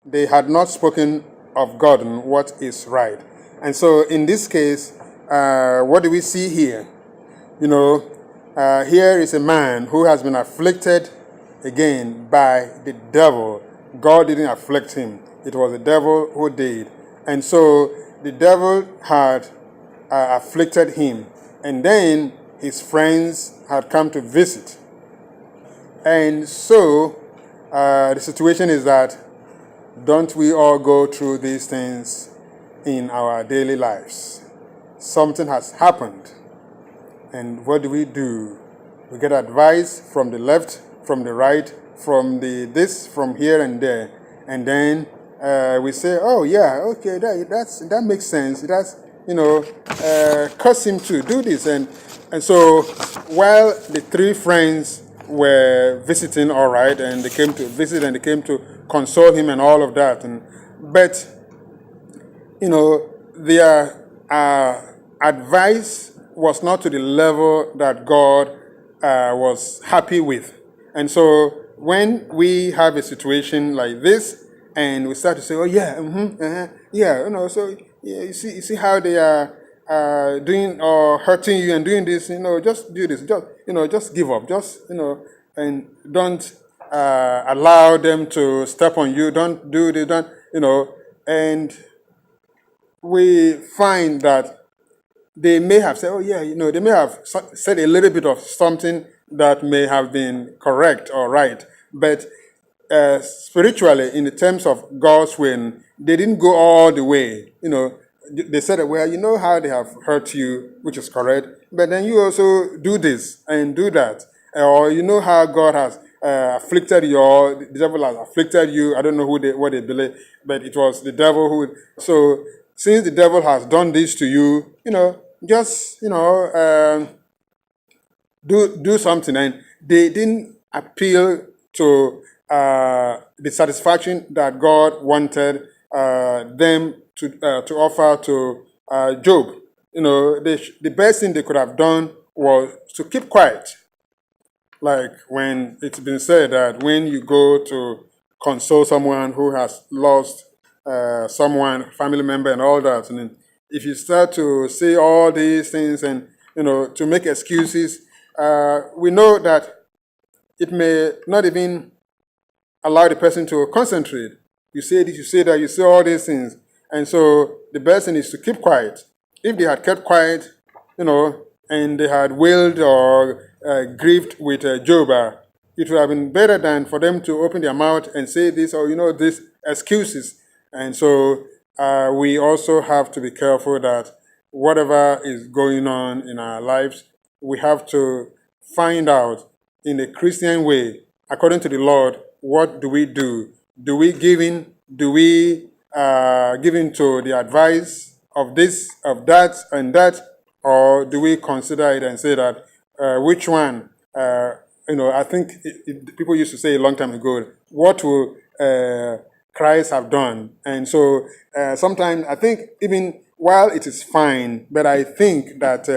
they had not spoken of God and what is right. And so in this case, what do we see here? Here is a man who has been afflicted again by the devil. God didn't afflict him. It was the devil who did. And so the devil had afflicted him. And then his friends had come to visit. And so the situation is that, don't we all go through these things in our daily lives? Something has happened. And what do? We get advice from the left, from the right, from this, from here and there. And then we say, oh yeah, okay, that makes sense. That's, curse him to do this. And so while the three friends were visiting, all right, and they came to visit and they came to console him and all of that. But their advice was not to the level that God was happy with. And so when we have a situation like this, and we start to say, oh yeah, so yeah, you see how they are doing or hurting you and doing this, just do this, just give up, and don't allow them to step on you, don't do this, and we find that they may have said, oh yeah, they may have said a little bit of something that may have been correct or right, but spiritually, in the terms of God's will, they didn't go all the way. They said, well, how they have hurt you, which is correct, but then you also do this and do that, or how God has afflicted you, or the devil has afflicted you. I don't know what they believe, but it was the devil who. So since the devil has done this to you, just do something. And they didn't appeal to the satisfaction that God wanted them to offer to Job. The best thing they could have done was to keep quiet. Like when it's been said that when you go to console someone who has lost someone, family member, and all that, and then if you start to say all these things and to make excuses, we know that it may not even allow the person to concentrate. You say this, you say that, you say all these things, and so the best thing is to keep quiet. If they had kept quiet, and they had wailed or grieved with Job, it would have been better than for them to open their mouth and say this or these excuses. And so we also have to be careful that whatever is going on in our lives, we have to find out in a Christian way, according to the Lord, what do we do? Do we give in? Do we give in to the advice of this, of that, and that? Or do we consider it and say that which one? I think people used to say a long time ago, what will Christ have done? And so sometimes I think even while it is fine, but I think that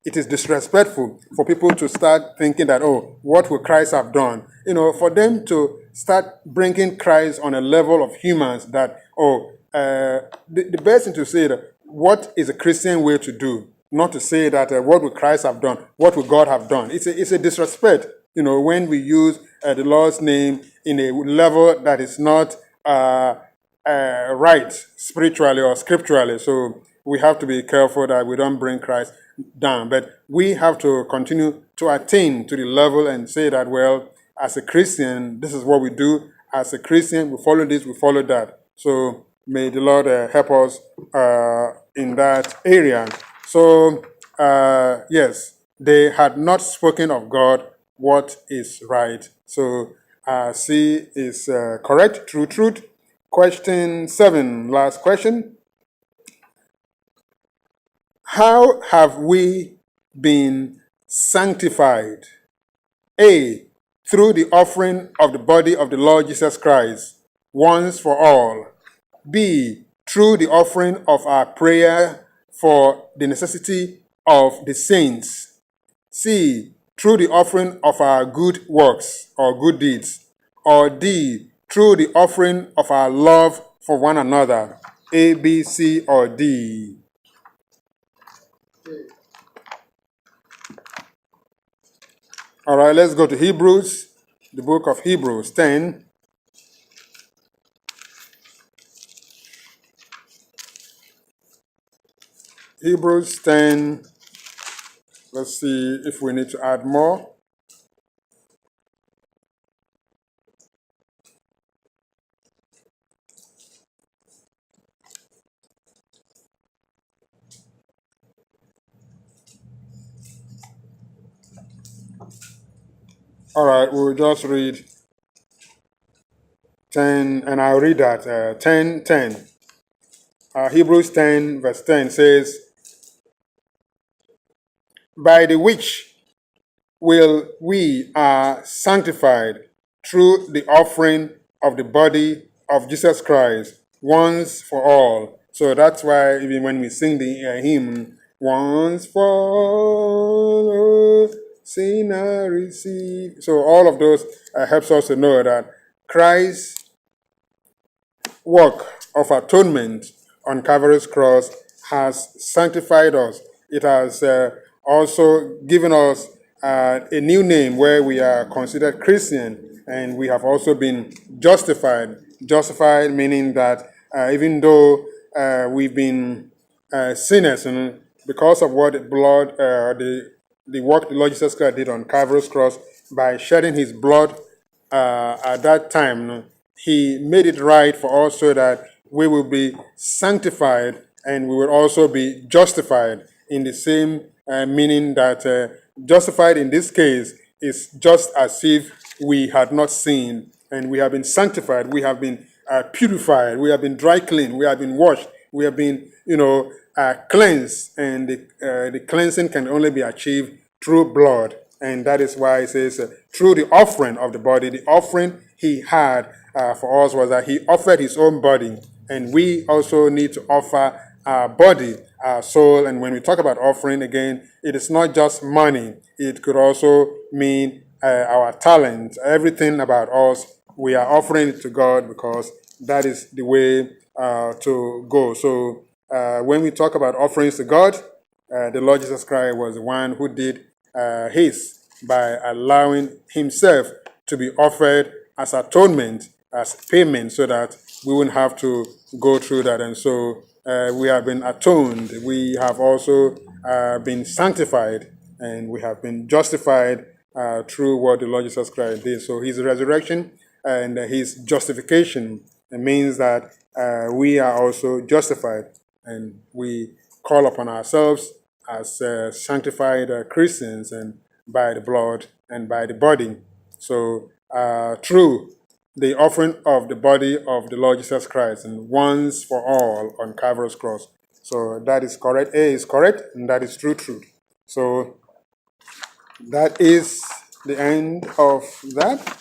it is disrespectful for people to start thinking that, oh, what will Christ have done? For them to start bringing Christ on a level of humans that, the best thing to say that what is a Christian way to do, not to say that what will Christ have done, what will God have done. It's a disrespect, when we use the Lord's name in a level that is not right spiritually or scripturally. So we have to be careful that we don't bring Christ down. But we have to continue to attain to the level and say that, well, as a Christian, this is what we do. As a Christian, we follow this, we follow that. So may the Lord help us in that area. So, yes, they had not spoken of God, what is right. So, C is correct, true truth. Question 7, last question. How have we been sanctified? A, through the offering of the body of the Lord Jesus Christ, once for all. B, through the offering of our prayer for the necessity of the saints. C, through the offering of our good works or good deeds. Or D, through the offering of our love for one another. A, B, C, or D? All right, let's go to Hebrews, the book of Hebrews 10. Hebrews 10. Let's see if we need to add more. All right, we'll just read 10, and I'll read that. 10. Hebrews 10, verse 10 says, by the which will we are sanctified through the offering of the body of Jesus Christ once for all. So that's why even when we sing the hymn, once for all, sinner receive. So all of those helps us to know that Christ's work of atonement on Calvary's cross has sanctified us. It has also given us a new name where we are considered Christian, and we have also been justified. Justified meaning that even though we've been sinners, and because of what the blood, the work the Lord Jesus Christ did on Calvary's cross by shedding his blood at that time, he made it right for us so that we will be sanctified and we will also be justified in the same meaning that justified in this case is just as if we had not sinned, and we have been sanctified, we have been purified, we have been dry cleaned, we have been washed, we have been, cleansed, and the cleansing can only be achieved through blood. And that is why it says, through the offering of the body. The offering he had for us was that he offered his own body. And we also need to offer our body, our soul. And when we talk about offering, again, it is not just money. It could also mean our talent, everything about us. We are offering it to God because that is the way to go. So when we talk about offerings to God, the Lord Jesus Christ was the one who did his by allowing himself to be offered as atonement, as payment, so that we wouldn't have to go through that. And so we have been atoned. We have also been sanctified, and we have been justified through what the Lord Jesus Christ did. So his resurrection and his justification means that we are also justified, and we call upon ourselves as sanctified Christians, and by the blood and by the body. So through the offering of the body of the Lord Jesus Christ, and once for all on Calvary's cross. So that is correct. A is correct, and that is true truth. So that is the end of that.